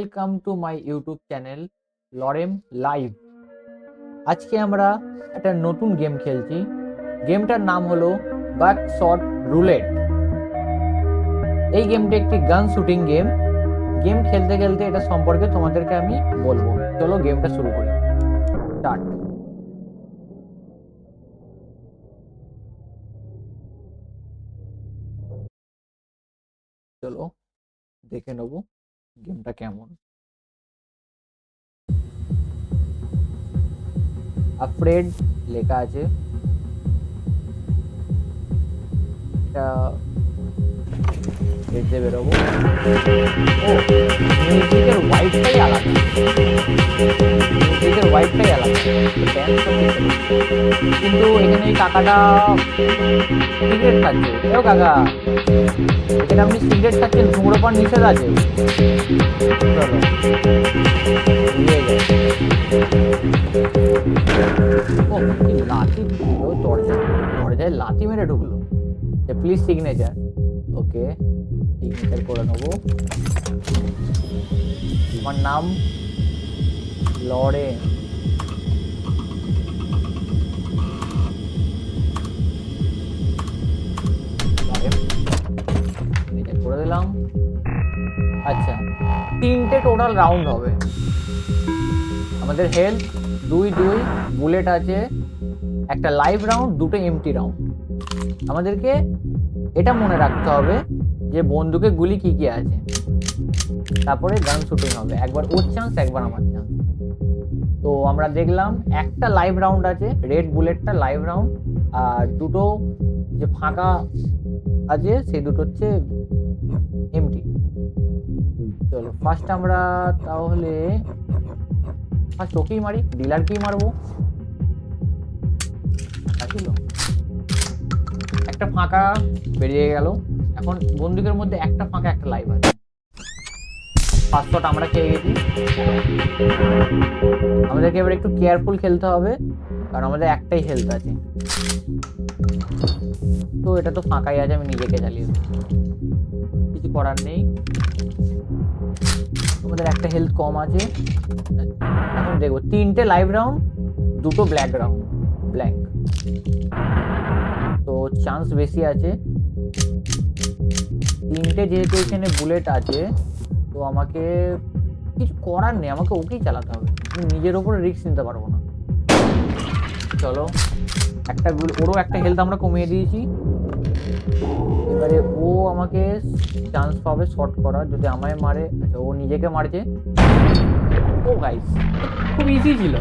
Welcome to my YouTube channel lorem live. আজকে আমরা একটা নতুন গেম খেলছি। গেমটার নাম হলো বাকশট রুলেট। এই গেমটা একটি গান শুটিং গেম। গেম খেলতে খেলতে এটা সম্পর্কে তোমাদেরকে আমি বলবো। চলো গেমটা শুরু করি। স্টার্ট। চলো দেখে নেবো গেমটা কেমন। আফ্রেড লেখা আছে। এটা দেখতে বেরোবো। ও, মিউজিকের হোয়াইটটাই আলাদা। মিউজিকের হোয়াইটটাই আলাদা। কিন্তু এখানে এই কাকাটা সিগারেট খাচ্ছে। এও কাকা, এখানে আপনি সিগারেট খাচ্ছেন, ধূম্রপান নিষেধ আছে। চলো নিয়ে যাই। ও কি লাথি দিল, দরজায় লাথি মেরে ঢুকলো। Please signature. ওকে, সিগনেচার করে নেবো। আমার নাম লরেন। সিগনেচার করে দিলাম। আচ্ছা, 3টে টোটাল রাউন্ড হবে। আমাদের হেলথ 2 বুলেট আছে, একটা লাইভ রাউন্ড, 2টো এমটি রাউন্ড। আমাদেরকে এটা মনে রাখতে হবে যে বন্দুকে গুলি কি কি আছে। তারপরে গান শুটিং হবে, একবার ওর চান্স একবার আমার চান্স। তো আমরা দেখলাম একটা লাইভ রাউন্ড আছে, রেড বুলেটটা লাইভ রাউন্ড, আর 2টো যে ফাঁকা আছে সেই 2টো হচ্ছে এমটি। চলো ফার্স্ট আমরা তাহলে ফার্স্ট ওকেই মারি, ডিলারকেই মারবো। একটা ফাঁকা বেরিয়ে গেল। এখন বন্দুকের মধ্যে একটা ফাঁকা একটা লাইভ আছে। ফার্স্ট শট আমরা খেয়ে গেছি। আমাদেরকে এবার একটু কেয়ারফুল খেলতে হবে, কারণ আমাদের একটাই হেলথ আছে। তো এটা তো ফাঁকাই আছে, আমি নিজেকে চালিয়ে দেবো, কিছু করার নেই। আমাদের একটা হেলথ কম আছে। এখন দেখবো 3টে লাইভ রাউন্ড, 2টো ব্ল্যাক রাউন্ড, ব্ল্যাঙ্ক। তো চান্স বেশি আছে। 3টে যেহেতু এখানে বুলেট আছে, তো আমাকে কিছু করার নেই, আমাকে ওকেই চালাতে হবে। আমি নিজের ওপরে রিস্ক নিতে পারবো না। চলো একটা ওরও একটা হেলথ আমরা কমিয়ে দিয়েছি। এবারে ও আমাকে চান্স পাবে শট করার, যদি আমায় মারে। আচ্ছা, ও নিজেকে মারছে। ও গাইস, খুব ইজি ছিল,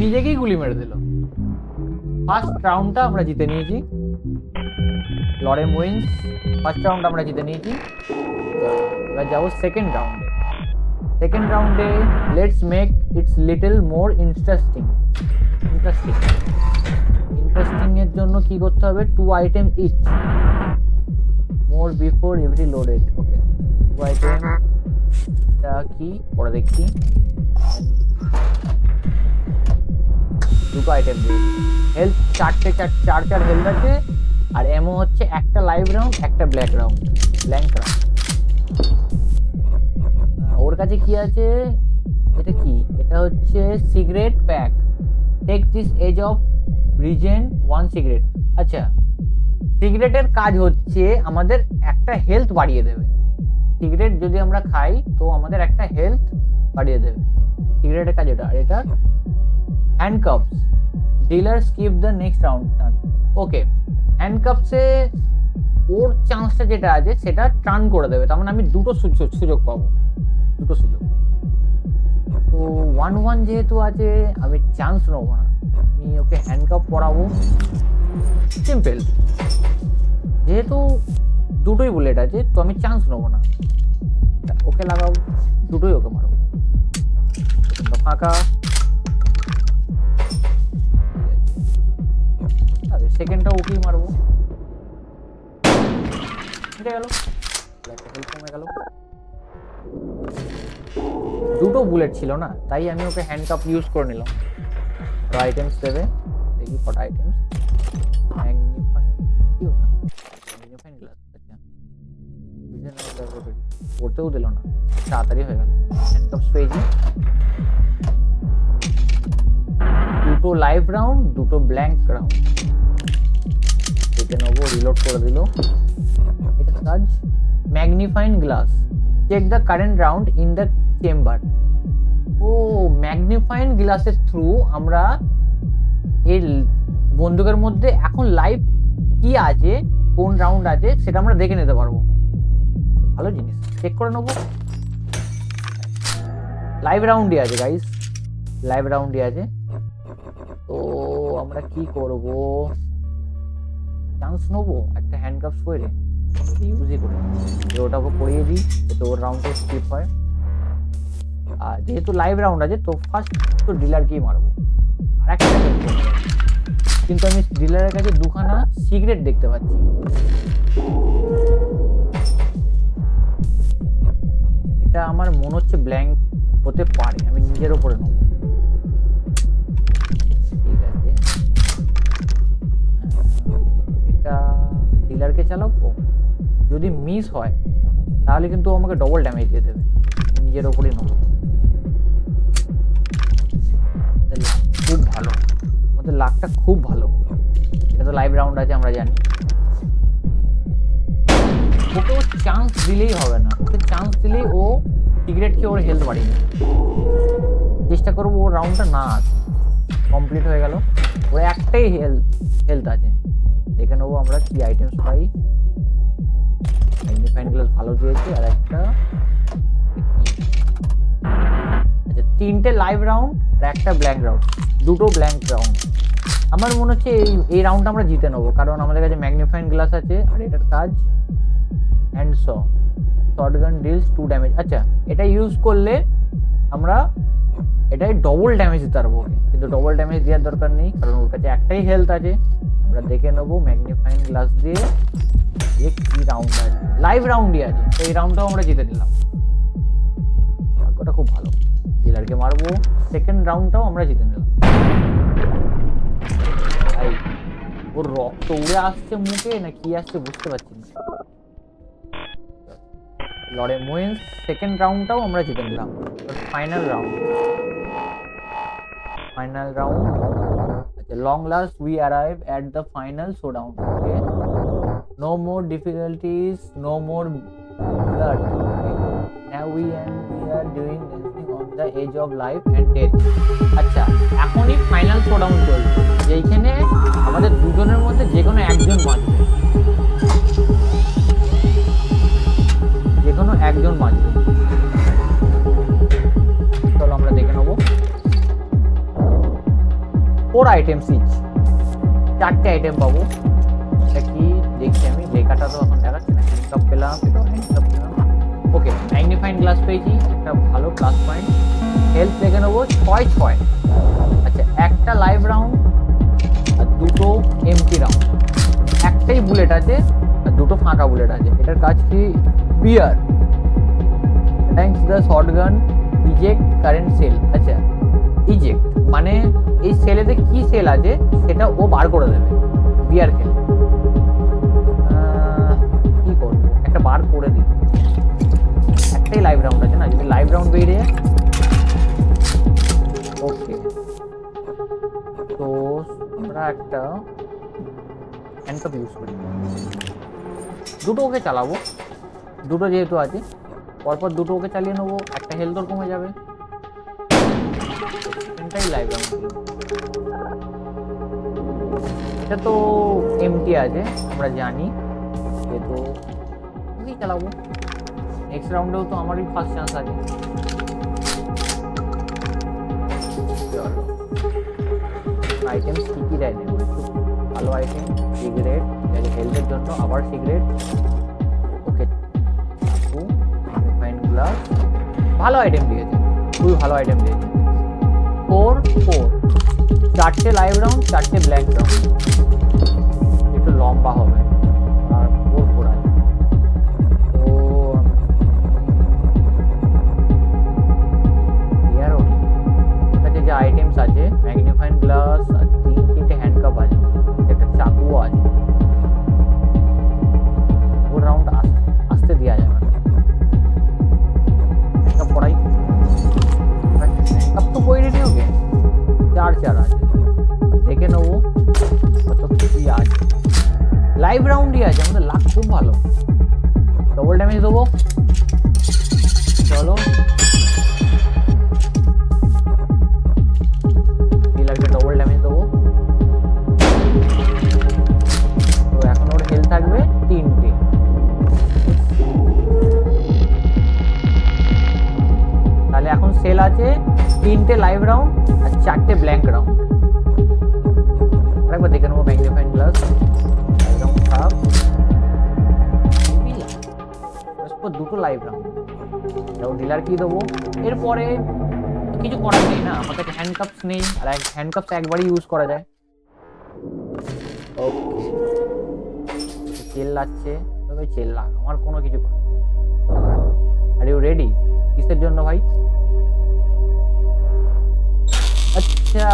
নিজেকেই গুলি মেরে দিল। ফার্স্ট রাউন্ডটা আমরা জিতে নিয়েছি। Lorem wins. ফার্স্ট রাউন্ড আমরা জিতে নিয়েছি। এবার যাবো সেকেন্ড রাউন্ডে। সেকেন্ড রাউন্ডে let's make its little more interesting এর জন্য কি করতে হবে? 2 item each, more before every loaded. Okay, 2 item. এটা কি পরে দেখছি। 2টো আইটেম দিয়ে হেলথ 4 হেলথ আছে, আর এমও হচ্ছে একটা লাইভ রাউন্ড, একটা ব্ল্যাক রাউন্ড, ব্ল্যাঙ্ক রাউন্ড। ওর কাছে কি আছে? এটা কি? এটা হচ্ছে cigarette pack. Take this as of reason 1 cigarette. আচ্ছা, সিগারেটের কাজ হচ্ছে আমাদের একটা হেলথ বাড়িয়ে দেবে। সিগারেট যদি আমরা খাই তো আমাদের একটা হেলথ বাড়িয়ে দেবে। সিগারেটের কাজ এটা। আর এটা handcuffs. Dealer skip the next round. Okay, হ্যান্ডকাপসে ওর চান্সটা যেটা আছে সেটা টার্ন করে দেবে, তার মানে আমি 2টো সুযোগ পাবো, 2টো সুযোগ। তো 1-1 যেহেতু আছে, আমি চান্স নেবো না, আমি ওকে হ্যান্ডকাপ পরাবো। সিম্পল, যেহেতু 2টোই বুলেট আছে তো আমি চান্স নেবো না, ওকে লাগাবো, 2টোই ওকে মারবো। ফাঁকা। সেকেন্ডটা ওকেই মারবো। এটা গেল, কমে গেল। 2টো বুলেট ছিল না, তাই আমি ওকে হ্যান্ডকাপ ইউজ করে নিলাম। আইটেমস দেবে, দেখি কটা আইটেমস। Magnifying glass. আচ্ছা, করতেও দিল না, তাড়াতাড়ি হয়ে গেল। হ্যান্ডকাপস পেয়েছি, দুটো লাইভ রাউন্ড, দুটো ব্ল্যাঙ্ক রাউন্ড। দেখে নেবো, রিলোড করে দিল। এটা কাজ magnifying glass, check the current round in the chamber. ও ম্যাগনিফাইং গ্লাসের থ্রু আমরা এই বন্দুকের মধ্যে এখন লাইভ কি আছে, কোন রাউন্ড আছে সেটা আমরা দেখে নিতে পারবো। ভালো জিনিস, চেক করে নেবো। লাইভ রাউন্ডই আছে গাইস, লাইভ রাউন্ডই আছে। তো আমরা কি করব, চান্স নেবো একটা হ্যান্ডকাপস পরে ইউজই করে, ওটাকে পরিয়ে দিই যাতে ওর রাউন্ডটা স্কিপ হয়। আর যেহেতু লাইভ রাউন্ড আছে তো ফার্স্ট তো ডিলারকেই মারবো। আর একটা কিন্তু আমি ডিলারের কাছে দুখানা সিগারেট দেখতে পাচ্ছি। এটা আমার মনে হচ্ছে ব্ল্যাঙ্ক হতে পারে, আমি নিজের ওপরে নেব। ঠিক আছে, এটা ডিলারকে চালাবো, যদি মিস হয় তাহলে কিন্তু আমাকে ডবল ড্যামেজ দিয়ে দেবে, নিজের ওপরেই নেব। খুব ভালো, আমাদের লাকটা খুব ভালো। এটা তো লাইভ রাউন্ড আছে আমরা জানি। ওকে ও চান্স দিলেই হবে না, ওকে চান্স দিলেই ও সিগারেট খেয়ে ওর হেলথ বাড়িয়ে দেবে। চেষ্টা করবো ওর রাউন্ডটা না আসে। কমপ্লিট হয়ে গেল, ওর একটাই হেলথ আছে। দেখে নেবো আমরা কি আইটেমস পাই। ম্যাগনিফাইং গ্লাস ভালো দিয়েছে, আর একটা আচ্ছা, তিনটে লাইভ রাউন্ড আর একটা ব্ল্যাঙ্ক রাউন্ড, দুটো ব্ল্যাঙ্ক রাউন্ড। আমার মনে হচ্ছে এই রাউন্ডটা আমরা জিতে নেবো, কারণ আমাদের কাছে ম্যাগনিফাইং গ্লাস আছে। আর এটার কাজ হ্যান্ড শটগান ডিলস 2 ড্যামেজ। আচ্ছা, এটা ইউজ করলে আমরা এটাই ডবল ড্যামেজ দিতে পারবো ওকে, কিন্তু ডবল ড্যামেজ দেওয়ার দরকার নেই কারণ ওর কাছে একটাই হেলথ আছে। আমরা দেখে নেবো ম্যাগনিফাইং গ্লাস দিয়ে কি রাউন্ড আছে, লাইভ রাউন্ডই আছে। তো এই রাউন্ডটাও আমরা জিতে নিলাম, ভাগ্যটা খুব ভালো। ডিলারকে মারবো, সেকেন্ড রাউন্ডটাও আমরা জিতে নিলাম। ভাই ওর রক্ত উড়ে আসছে মুখে না কি আসছে বুঝতে পারছি না। লড়ে মোয়েন্স সেকেন্ড রাউন্ডটাও আমরা জিতে নিলাম। Final round, final round. আচ্ছা, long last we arrive at the final showdown. Okay, no more difficulties, no more blood. Now we are doing dancing on the edge of life and death. আচ্ছা, এখনই final showdown চলছে, যেখানে আমাদের দুজনের মধ্যে যে কোনো একজন বাঁচবে, যে কোনো একজন বাঁচবে। চলো আমরা দেখে নেবো। 4 আইটেমস ইচ, 4টে আইটেম পাবো। এটা কি দেখছি আমি, লেখাটা তো এখন দেখাচ্ছে না। হ্যান্ডকাপ পেলাম, এটাও হ্যান্ডকাপ পেলাম। ওকে, ম্যাগনিফাইং গ্লাস পেয়েছি, একটা ভালো প্লাস পয়েন্ট। হেলথ দেখে নেবো 6। আচ্ছা, একটা লাইভ রাউন্ড আর দুটো এমটি রাউন্ড। একটাই বুলেট আছে আর দুটো ফাঁকা বুলেট আছে। এটার কাজ কি, beer thanks the shotgun eject current cell. আচ্ছা, ইজেক্ট মানে এই সেলেতে কি সেল আছে সেটা ও বার করে দেবে বিয়ার খেলে। কি করবো, একটা বার করে দিই। একটাই লাইভ রাউন্ড আছে না, যদি লাইভ রাউন্ড বেরিয়ে। ওকে, তো আমরা একটা হ্যান্ডকাপ ইউজ করি, দুটো ওকে চালাবো। দুটো যেহেতু আছে পরপর দুটো ওকে চালিয়ে নেবো, একটা হেলথ কমে যাবে। এটাই লাইভ রাউন্ড। এটা তো এমটি আছে আমরা জানি, যেহেতু ওকেই চালাবো। নেক্সট রাউন্ডেও তো আমারই ফার্স্ট চান্স আছে। আইটেমস কী কী দেয় নেব, ভালো আইটেম। সিগারেট, হেলথের জন্য আবার সিগারেট। ওকে, ম্যাগনিফাইং গ্লাস, ভালো আইটেম দিয়েছে, খুবই ভালো আইটেম দিয়েছে। 4 4টে লাইভ রাউন্ড, 4টে ব্ল্যাঙ্ক রাউন্ড। একটু লম্বা হবে আর 4 আছে। যে আইটেমস আছে ম্যাগনিফাইং গ্লাস আর 3টে হ্যান্ডকাপ আছে, একটা চাকুও আছে। ওর রাউন্ড আসতে দেওয়া যাবে না। লাইভ রাউন্ডই আছে, আমাদের লাক খুব ভালো। ডবল ড্যামেজ দেবো, চলো ডিলারকে ডবল ড্যামেজ দেবো। তো এখন ওর হেলথ থাকবে 3টে। তাহলে এখন সেল আছে 3টে লাইভ রাউন্ড আর 4টে ব্ল্যাঙ্ক রাউন্ড। আরেকবার দেখে নেবো ম্যাগনিফাইং গ্লাস, লাইভ রাউন্ড খারাপ, 2টো লাইভ রাউন্ড। ডিলার কি দেবো, এরপরে কিছু করার নেই না, আমাদের হ্যান্ডকাপস নেই, আর হ্যান্ডকাপস একবারই ইউজ করা যায়। ওকে চেল লাগছে, তবে চেল লাগ, আমার কোনো কিছু করার নেই। Are you ready? কিসের জন্য ভাই? আচ্ছা,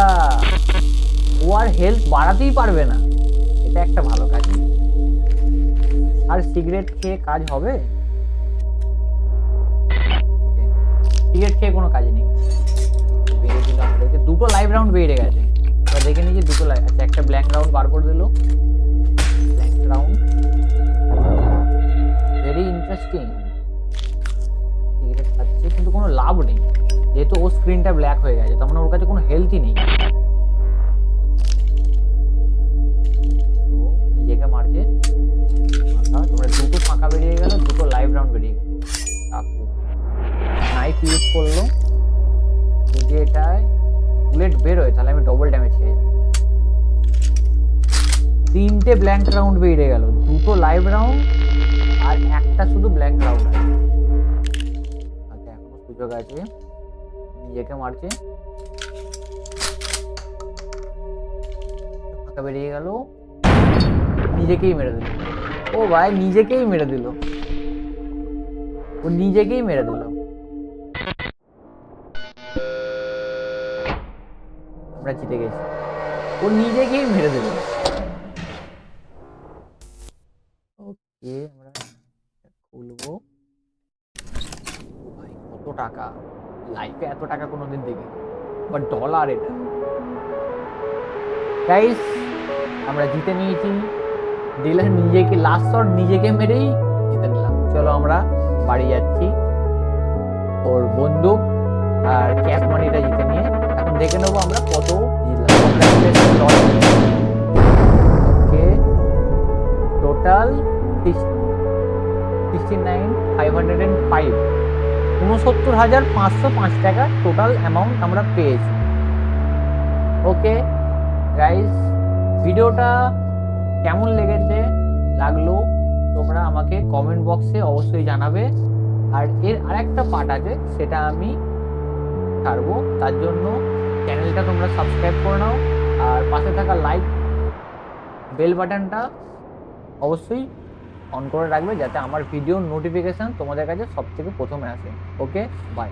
ও আর হেলথ বাড়াতেই পারবে না, এটা একটা ভালো কাজ। আর সিগারেট খেয়ে কাজ হবে? সিগারেট খেয়ে কোনো কাজ নেই। বেড়ে দিল আমাদেরকে, 2টো লাইভ রাউন্ড বেড়ে গেছে। এবার দেখে নিই যে 2টো লাইভ, আচ্ছা একটা ব্ল্যাঙ্ক রাউন্ড বার করে দিল। Blank round very interesting. Cigarette খাচ্ছে কিন্তু কোনো লাভ নেই, যেহেতু ও স্ক্রিনটা ব্ল্যাক হয়ে গেছে, তার মানে ওর কাছে কোনো হেলথই নেই। নিজেকে মারছে ফাঁকা, তোমরা 2টো ফাঁকা বেরিয়ে গেল, 2টো লাইভ রাউন্ড বেরিয়ে গেল। নাইফ ইউজ করলো, যদি এটায় বুলেট বেরোয় তাহলে আমি ডবল ড্যামেজ খেয়ে যাবো। 3টে ব্ল্যাঙ্ক রাউন্ড বেরিয়ে গেল, 2টো লাইভ রাউন্ড আর একটা শুধু ব্ল্যাঙ্ক রাউন্ড আছে। আচ্ছা এখনো সুযোগ আছে, নিজেকে মারছে, ফাঁকা বেরিয়ে গেল, নিজেকেই মেরে দিল। ও ভাই নিজেকেই মেরে দিল, ও নিজেকেই মেরে দিল। আমরা জিতে গেছি, ও নিজেকেই মেরে দিল। ওকে আমরা খুলবো। ভাই কত টাকা, লাইফে এত টাকা কোনোদিন দেখি, বাট ডলার এটা। গাইস আমরা জিতে নিয়েছি, ডিলার নিজেকে লাস্ট শট নিজেকে মেরেই জিতে নিলাম। চলো আমরা বাড়ি যাচ্ছি, ওর বন্দুক আর ক্যাশ মানিটা জিতে নিয়ে এখন দেখে নেবো আমরা কত জিতলাম। ওকে টোটাল 69,505, 69,505 টাকা টোটাল অ্যামাউন্ট আমরা পেয়েছি। ওকে গাইস, ভিডিওটা কেমন লাগলো তোমরা আমাকে কমেন্ট বক্সে অবশ্যই জানাবে। আর এর আরেকটা পার্ট আছে, সেটা আমি ছাড়বো, তার জন্য চ্যানেলটা তোমরা সাবস্ক্রাইব করে নাও, আর পাশে থাকা লাইক বেল বাটনটা অবশ্যই অন করে রাখবে, যাতে আমার ভিডিওর নোটিফিকেশান তোমাদের কাছে সব থেকে প্রথমে আসে। Okay bye.